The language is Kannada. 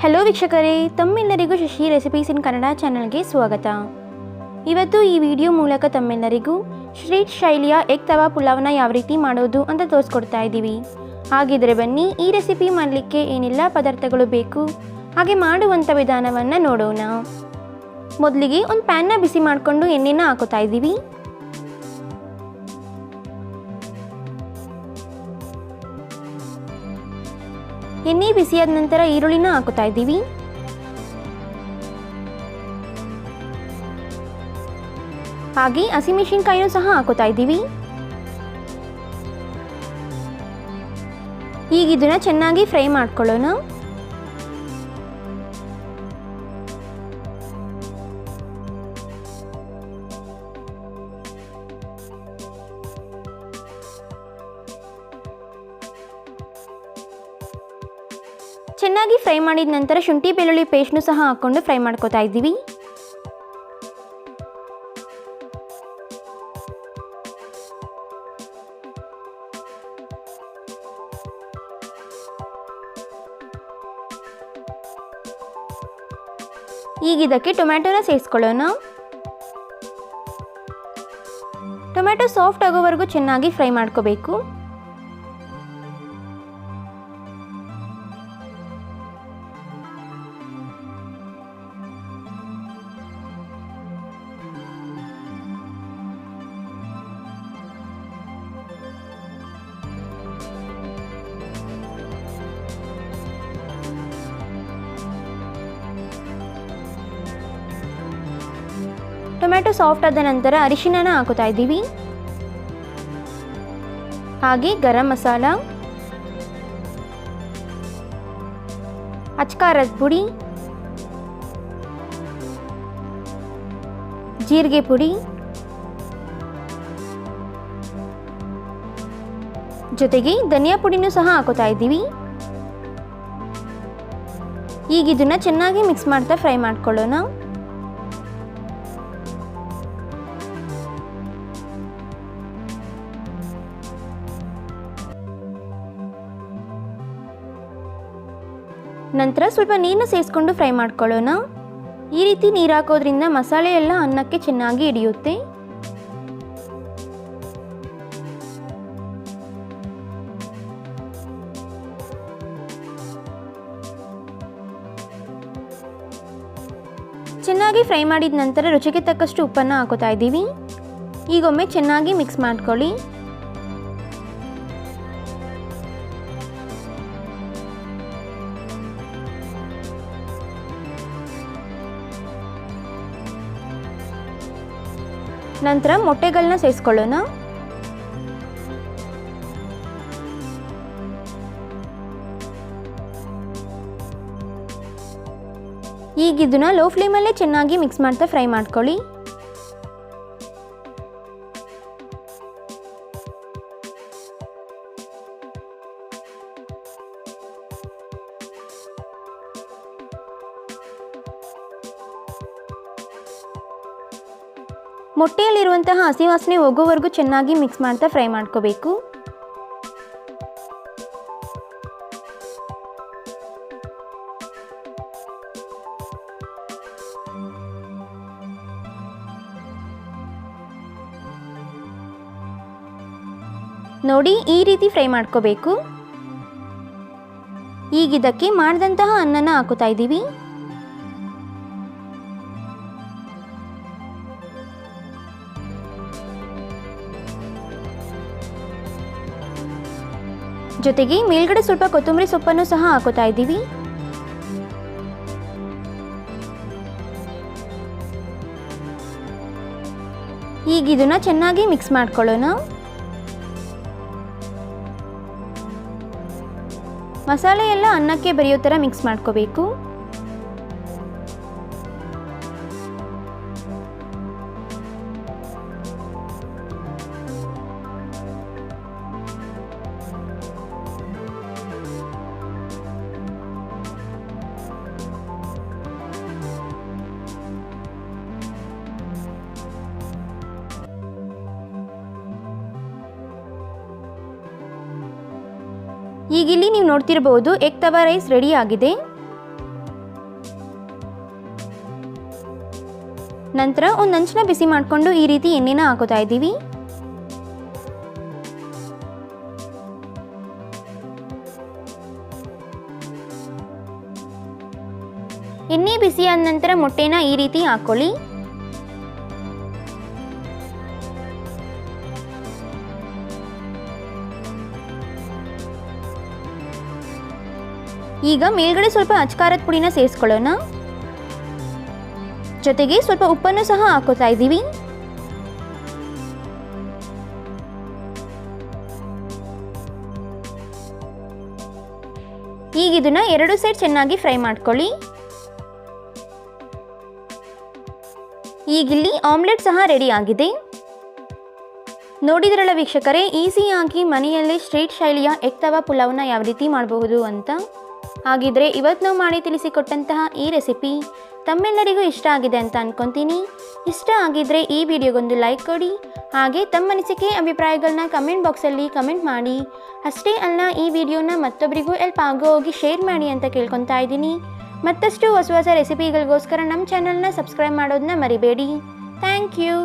ಹಲೋ ವೀಕ್ಷಕರೇ, ತಮ್ಮೆಲ್ಲರಿಗೂ ಶಶಿ ರೆಸಿಪೀಸ್ ಇನ್ ಕನ್ನಡ ಚಾನಲ್ಗೆ ಸ್ವಾಗತ. ಇವತ್ತು ಈ ವಿಡಿಯೋ ಮೂಲಕ ತಮ್ಮೆಲ್ಲರಿಗೂ ಸ್ಟ್ರೀಟ್ ಶೈಲಿಯ ಎಗ್ ತವಾ ಪುಲಾವ್ನ ಯಾವ ರೀತಿ ಮಾಡೋದು ಅಂತ ತೋರಿಸ್ಕೊಡ್ತಾ ಇದ್ದೀವಿ. ಹಾಗಿದ್ರೆ ಬನ್ನಿ, ಈ ರೆಸಿಪಿ ಮಾಡಲಿಕ್ಕೆ ಏನೆಲ್ಲ ಪದಾರ್ಥಗಳು ಬೇಕು ಹಾಗೆ ಮಾಡುವಂಥ ವಿಧಾನವನ್ನು ನೋಡೋಣ. ಮೊದಲಿಗೆ ಒಂದು ಪ್ಯಾನ್ನ ಬಿಸಿ ಮಾಡಿಕೊಂಡು ಎಣ್ಣೆನ ಹಾಕೋತಾ ಇದ್ದೀವಿ. ಎಣ್ಣೆ ಬಿಸಿಯಾದ ನಂತರ ಈರುಳ್ಳಿನ ಹಾಕೋತಾ ಇದ್ದೀವಿ. ಹಾಗೆ ಹಸಿಮೆಣಸಿನಕಾಯಿನೂ ಸಹ ಹಾಕೋತಾ ಇದ್ದೀವಿ. ಈಗ ಇದನ್ನ ಚೆನ್ನಾಗಿ ಫ್ರೈ ಮಾಡ್ಕೊಳ್ಳೋಣ. ಚೆನ್ನಾಗಿ ಫ್ರೈ ಮಾಡಿದ ನಂತರ ಶುಂಠಿ ಬೆಳ್ಳುಳ್ಳಿ ಪೇಸ್ಟ್ನು ಸಹ ಹಾಕ್ಕೊಂಡು ಫ್ರೈ ಮಾಡ್ಕೋತಾ ಇದ್ದೀವಿ. ಈಗ ಇದಕ್ಕೆ ಟೊಮ್ಯಾಟೋನ ಸೇರಿಸ್ಕೊಳ್ಳೋಣ. ಟೊಮ್ಯಾಟೊ ಸಾಫ್ಟ್ ಆಗೋವರೆಗೂ ಚೆನ್ನಾಗಿ ಫ್ರೈ ಮಾಡ್ಕೋಬೇಕು. ಟೊಮ್ಯಾಟೊ ಸಾಫ್ಟ್ ಆದ ನಂತರ ಅರಿಶಿಣನ ಹಾಕೋತಾ ಇದ್ದೀವಿ. ಹಾಗೆ ಗರಂ ಮಸಾಲ, ಅಚ್ಕಾರದ ಪುಡಿ, ಜೀರಿಗೆ ಪುಡಿ, ಜೊತೆಗೆ ಧನಿಯಾ ಪುಡಿನೂ ಸಹ ಹಾಕೋತಾ ಇದ್ದೀವಿ. ಈಗ ಇದನ್ನ ಚೆನ್ನಾಗಿ ಮಿಕ್ಸ್ ಮಾಡ್ತಾ ಫ್ರೈ ಮಾಡ್ಕೊಳ್ಳೋಣ. ನಂತರ ಸ್ವಲ್ಪ ನೀರನ್ನ ಸೇರಿಸ್ಕೊಂಡು ಫ್ರೈ ಮಾಡ್ಕೊಳ್ಳೋಣ. ಈ ರೀತಿ ನೀರು ಹಾಕೋದ್ರಿಂದ ಮಸಾಲೆ ಎಲ್ಲ ಅನ್ನಕ್ಕೆ ಚೆನ್ನಾಗಿ ಹಿಡಿಯುತ್ತೆ. ಚೆನ್ನಾಗಿ ಫ್ರೈ ಮಾಡಿದ ನಂತರ ರುಚಿಗೆ ತಕ್ಕಷ್ಟು ಉಪ್ಪನ್ನು ಹಾಕೋತಾ ಇದ್ದೀವಿ. ಈಗೊಮ್ಮೆ ಚೆನ್ನಾಗಿ ಮಿಕ್ಸ್ ಮಾಡ್ಕೊಳ್ಳಿ. ನಂತರ ಮೊಟ್ಟೆಗಳನ್ನ ಸೇರಿಸ್ಕೊಳ್ಳೋಣ. ಈಗ ಇದನ್ನ ಲೋ ಫ್ಲೇಮಲ್ಲೇ ಚೆನ್ನಾಗಿ ಮಿಕ್ಸ್ ಮಾಡ್ತಾ ಫ್ರೈ ಮಾಡ್ಕೊಳ್ಳಿ. ಮೊಟ್ಟೆಯಲ್ಲಿರುವಂತಹ ಹಸಿ ವಾಸನೆ ಹೋಗೋವರೆಗೂ ಚೆನ್ನಾಗಿ ಮಿಕ್ಸ್ ಮಾಡ್ತಾ ಫ್ರೈ ಮಾಡ್ಕೋಬೇಕು. ನೋಡಿ, ಈ ರೀತಿ ಫ್ರೈ ಮಾಡ್ಕೋಬೇಕು. ಈಗ ಇದಕ್ಕೆ ಮಾಡಿದಂತಹ ಅನ್ನನ ಹಾಕೋತಾ ಇದ್ದೀವಿ. ಜೊತೆಗೆ ಮೇಲ್ಗಡೆ ಸ್ವಲ್ಪ ಕೊತ್ತಂಬರಿ ಸೊಪ್ಪನ್ನು ಸಹ ಹಾಕೋತಾ ಇದ್ದೀವಿ. ಈಗ ಇದನ್ನ ಚೆನ್ನಾಗಿ ಮಿಕ್ಸ್ ಮಾಡ್ಕೊಳ್ಳೋಣ. ಮಸಾಲೆ ಎಲ್ಲ ಅನ್ನಕ್ಕೆ ಬೆರೆಯೋ ಥರ ಮಿಕ್ಸ್ ಮಾಡ್ಕೋಬೇಕು. ಈಗ ಇಲ್ಲಿ ನೀವು ನೋಡ್ತಿರಬಹುದು ಎಗ್ ತವಾ ರೈಸ್ ರೆಡಿ ಆಗಿದೆ. ನಂತರ ಒಂದು ಹಂಚನ್ನ ಬಿಸಿ ಮಾಡಿಕೊಂಡು ಈ ರೀತಿ ಎಣ್ಣೆನ ಹಾಕೋತಾ ಇದ್ದೀವಿ. ಎಣ್ಣೆ ಬಿಸಿ ಆದ ನಂತರ ಮೊಟ್ಟೆನ ಈ ರೀತಿ ಹಾಕೊಳ್ಳಿ. ಈಗ ಮೇಲ್ಗಡೆ ಸ್ವಲ್ಪ ಅಚ್ಕಾರದ ಪುಡಿನ ಸೇರಿಸ್ಕೊಳ್ಳೋಣ. ಜೊತೆಗೆ ಸ್ವಲ್ಪ ಉಪ್ಪನ್ನು ಸಹ ಹಾಕೋತಾ ಇದ್ದೀವಿ. ಈಗ ಇದನ್ನ 2 ಸೈಡ್ ಚೆನ್ನಾಗಿ ಫ್ರೈ ಮಾಡ್ಕೊಳ್ಳಿ. ಈಗಿಲ್ಲಿ ಆಮ್ಲೆಟ್ ಸಹ ರೆಡಿ ಆಗಿದೆ. ನೋಡಿದ್ರಲ್ಲ ವೀಕ್ಷಕರೇ, ಈಸಿಯಾಗಿ ಮನೆಯಲ್ಲೇ ಸ್ಟ್ರೀಟ್ ಶೈಲಿಯ ಎಗ್ ತವಾ ಪುಲಾವ್ನ ಯಾವ ರೀತಿ ಮಾಡಬಹುದು ಅಂತ. ಹಾಗಿದ್ರೆ ಇವತ್ತು ನಾವು ಮಾಡಿ ತಿಳಿಸಿಕೊಟ್ಟಂತಹ ಈ ರೆಸಿಪಿ ತಮ್ಮೆಲ್ಲರಿಗೂ ಇಷ್ಟ ಆಗಿದೆ ಅಂತ ಅನ್ಕೊತೀನಿ. ಇಷ್ಟ ಆಗಿದ್ರೆ ಈ ವಿಡಿಯೋಗೊಂದು ಲೈಕ್ ಕೊಡಿ. ಹಾಗೆ ತಮ್ಮ ಅನಿಸಿಕೆ ಅಭಿಪ್ರಾಯಗಳನ್ನ ಕಮೆಂಟ್ ಬಾಕ್ಸಲ್ಲಿ ಕಮೆಂಟ್ ಮಾಡಿ. ಅಷ್ಟೇ ಅಲ್ಲ, ಈ ವಿಡಿಯೋನ ಮತ್ತೊಬ್ಬರಿಗೂ ಹೆಲ್ಪ್ ಆಗೋ ಹೋಗಿ ಶೇರ್ ಮಾಡಿ ಅಂತ ಕೇಳ್ಕೊತಾ ಇದ್ದೀನಿ. ಮತ್ತಷ್ಟು ಹೊಸ ಹೊಸ ರೆಸಿಪಿಗಳಿಗೋಸ್ಕರ ನಮ್ಮ ಚಾನಲ್ನ ಸಬ್ಸ್ಕ್ರೈಬ್ ಮಾಡೋದನ್ನ ಮರಿಬೇಡಿ. Thank you.